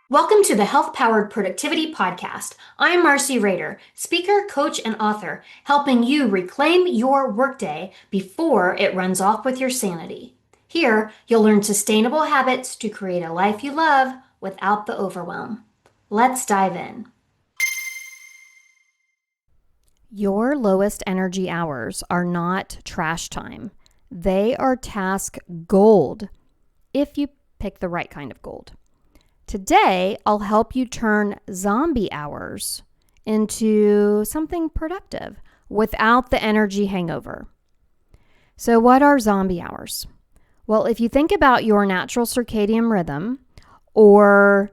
Welcome to the Health Powered Productivity Podcast. I'm Marcey Rader, speaker, coach, and author, helping you reclaim your workday before it runs off with your sanity. Here, you'll learn sustainable habits to create a life you love without the overwhelm. Let's dive in. Your lowest energy hours are not trash time. They are task gold, if you pick the right kind of gold. Today, I'll help you turn zombie hours into something productive without the energy hangover. So what are zombie hours? Well, if you think about your natural circadian rhythm or,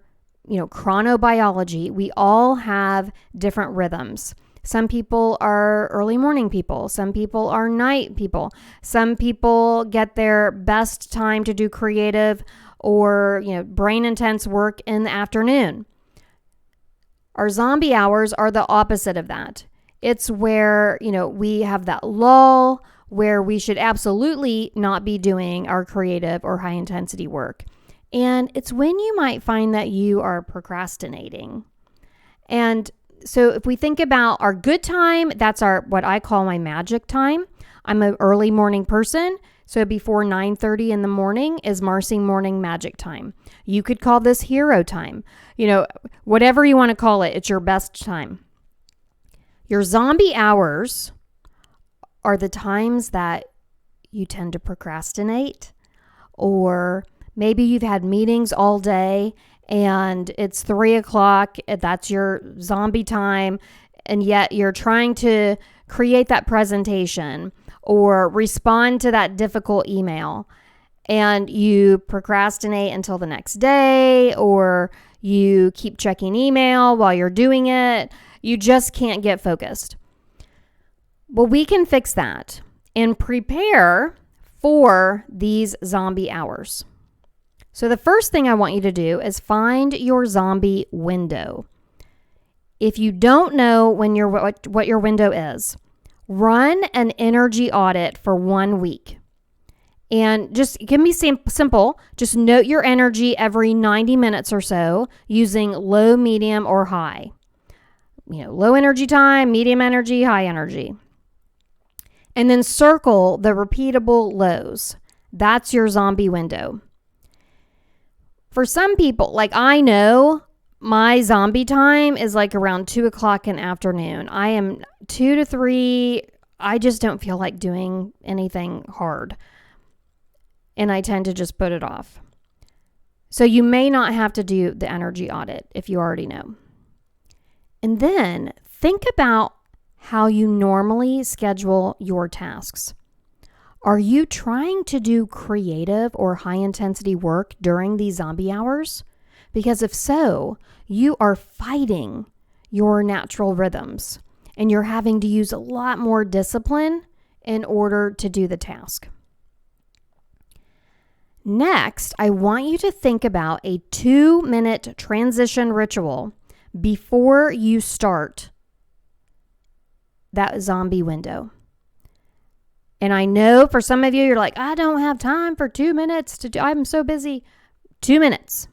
chronobiology, we all have different rhythms. Some people are early morning people. Some people are night people. Some people get their best time to do creative or, brain intense work in the afternoon. Our zombie hours are the opposite of that. It's where, we have that lull where we should absolutely not be doing our creative or high intensity work. And it's when you might find that you are procrastinating. And so if we think about our good time, that's what I call my magic time. I'm an early morning person. So before 9:30 in the morning is Marcey morning magic time. You could call this hero time. Whatever you want to call it, it's your best time. Your zombie hours are the times that you tend to procrastinate, or maybe you've had meetings all day and it's 3:00. That's your zombie time. And yet you're trying to create that presentation or respond to that difficult email, and you procrastinate until the next day, or you keep checking email while you're doing it. You just can't get focused. Well, we can fix that and prepare for these zombie hours. So the first thing I want you to do is find your zombie window. If you don't know what your window is, run an energy audit for 1 week. And just give me simple. Just note your energy every 90 minutes or so using low, medium, or high. Low energy time, medium energy, high energy. And then circle the repeatable lows. That's your zombie window. For some people, like I know, my zombie time is like around 2:00 in the afternoon. I am 2 to 3. I just don't feel like doing anything hard. And I tend to just put it off. So you may not have to do the energy audit if you already know. And then think about how you normally schedule your tasks. Are you trying to do creative or high intensity work during these zombie hours? Because if so, you are fighting your natural rhythms and you're having to use a lot more discipline in order to do the task. Next, I want you to think about a 2-minute transition ritual before you start that zombie window. And I know for some of you, you're like, I don't have time for 2 minutes I'm so busy. 2 minutes.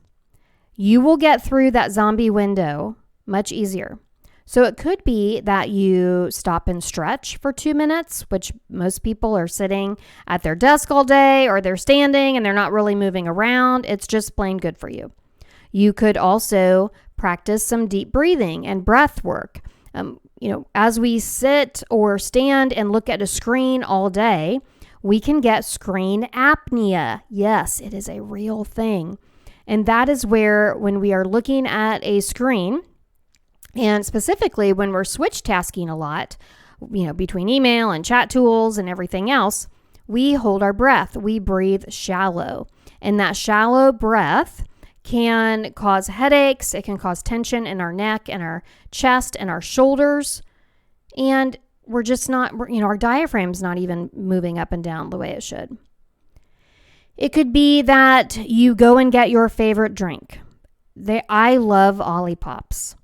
You will get through that zombie window much easier. So it could be that you stop and stretch for 2 minutes, which most people are sitting at their desk all day, or they're standing and they're not really moving around. It's just plain good for you. You could also practice some deep breathing and breath work. As we sit or stand and look at a screen all day, we can get screen apnea. Yes, it is a real thing. And that is where when we are looking at a screen, and specifically when we're switch tasking a lot, between email and chat tools and everything else, we hold our breath. We breathe shallow. And that shallow breath can cause headaches. It can cause tension in our neck and our chest and our shoulders. And we're just not, our diaphragm's not even moving up and down the way it should. It could be that you go and get your favorite drink. I love Olippops,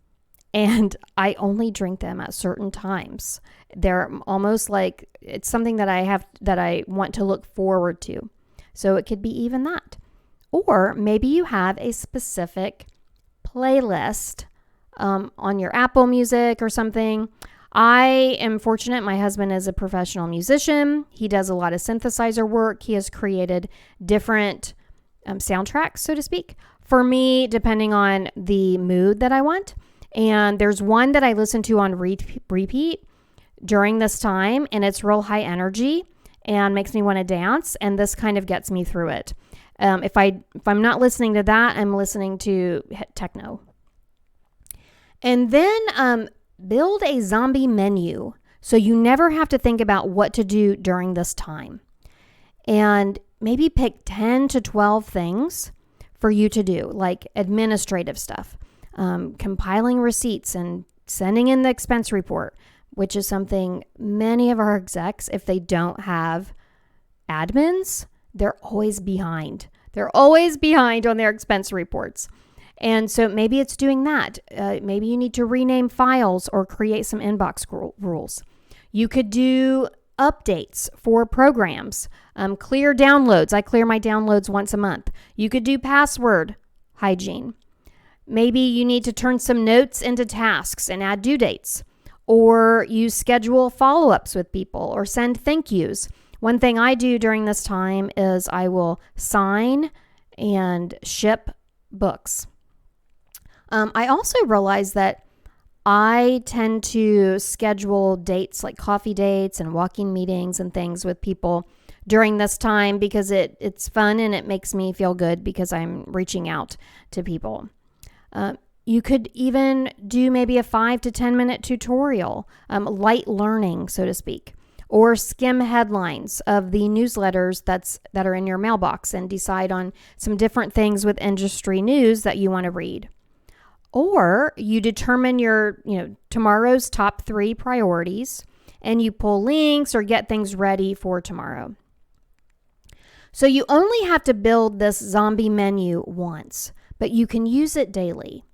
and I only drink them at certain times. They're almost like it's something that I want to look forward to. So it could be even that. Or maybe you have a specific playlist on your Apple Music or something. I am fortunate. My husband is a professional musician. He does a lot of synthesizer work. He has created different soundtracks, so to speak, for me, depending on the mood that I want. And there's one that I listen to on repeat during this time, and it's real high energy and makes me want to dance. And this kind of gets me through it. If I'm not listening to that, I'm listening to techno. And then build a zombie menu so you never have to think about what to do during this time. And maybe pick 10 to 12 things for you to do, like administrative stuff, compiling receipts and sending in the expense report, which is something many of our execs, if they don't have admins, they're always behind. They're always behind on their expense reports. And so maybe it's doing that. Maybe you need to rename files or create some inbox rules. You could do updates for programs, clear downloads. I clear my downloads once a month. You could do password hygiene. Maybe you need to turn some notes into tasks and add due dates, or you schedule follow-ups with people or send thank yous. One thing I do during this time is I will sign and ship books. I also realize that I tend to schedule dates like coffee dates and walking meetings and things with people during this time because it's fun and it makes me feel good because I'm reaching out to people. You could even do maybe a 5 to 10 minute tutorial, light learning, so to speak, or skim headlines of the newsletters that are in your mailbox and decide on some different things with industry news that you want to read. Or you determine your, tomorrow's top 3 priorities and you pull links or get things ready for tomorrow. So you only have to build this zombie menu once, but you can use it daily.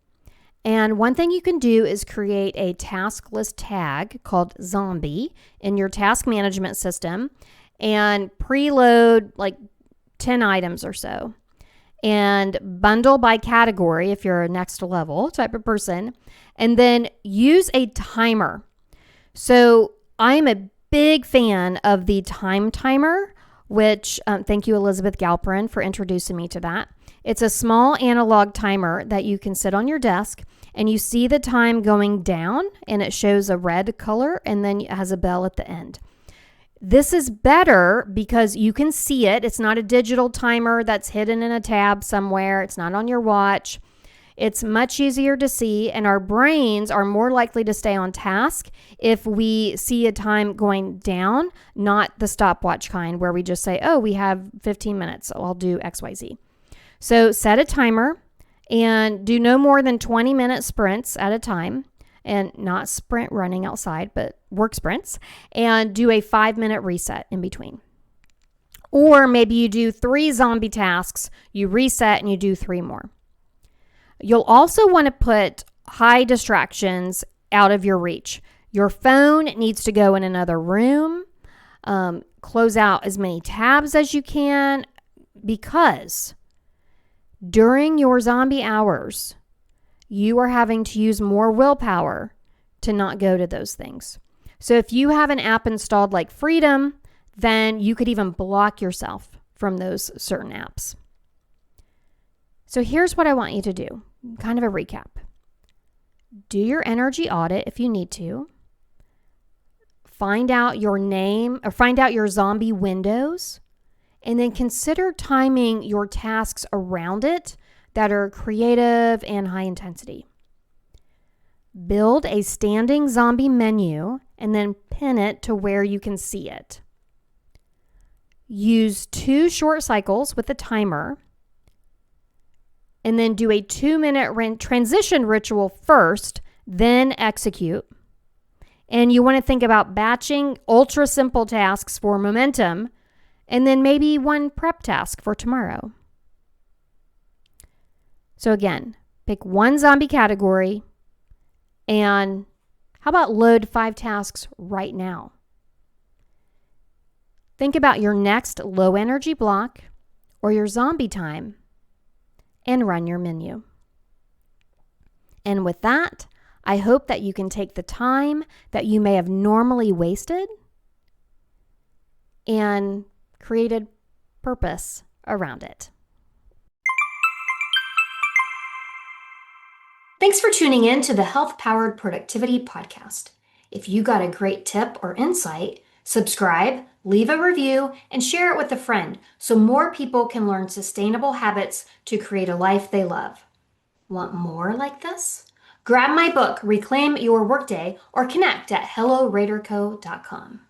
And one thing you can do is create a task list tag called zombie in your task management system and preload like 10 items or so. And bundle by category if you're a next level type of person, and then use a timer. So I'm a big fan of the time timer, which thank you, Elizabeth Galperin, for introducing me to that. It's a small analog timer that you can sit on your desk and you see the time going down and it shows a red color and then it has a bell at the end. This is better because you can see it. It's not a digital timer that's hidden in a tab somewhere. It's not on your watch. It's much easier to see, and our brains are more likely to stay on task if we see a time going down, not the stopwatch kind where we just say, oh, we have 15 minutes, so I'll do XYZ. So set a timer and do no more than 20-minute sprints at a time. And not sprint running outside, but work sprints, and do a 5-minute reset in between. Or maybe you do 3 zombie tasks, you reset, and you do 3 more. You'll also want to put high distractions out of your reach. Your phone needs to go in another room. Close out as many tabs as you can, because during your zombie hours, you are having to use more willpower to not go to those things. So if you have an app installed like Freedom, then you could even block yourself from those certain apps. So here's what I want you to do, kind of a recap. Do your energy audit if you need to. Find out your name or find out your zombie windows, and then consider timing your tasks around it that are creative and high intensity. Build a standing zombie menu and then pin it to where you can see it. Use 2 short cycles with a timer and then do a 2-minute transition ritual first, then execute. And you want to think about batching ultra simple tasks for momentum and then maybe 1 prep task for tomorrow. So again, pick 1 zombie category and how about load 5 tasks right now? Think about your next low energy block or your zombie time and run your menu. And with that, I hope that you can take the time that you may have normally wasted and created purpose around it. Thanks for tuning in to the Health Powered Productivity Podcast. If you got a great tip or insight, subscribe, leave a review, and share it with a friend so more people can learn sustainable habits to create a life they love. Want more like this? Grab my book, Reclaim Your Workday, or connect at helloraderco.com.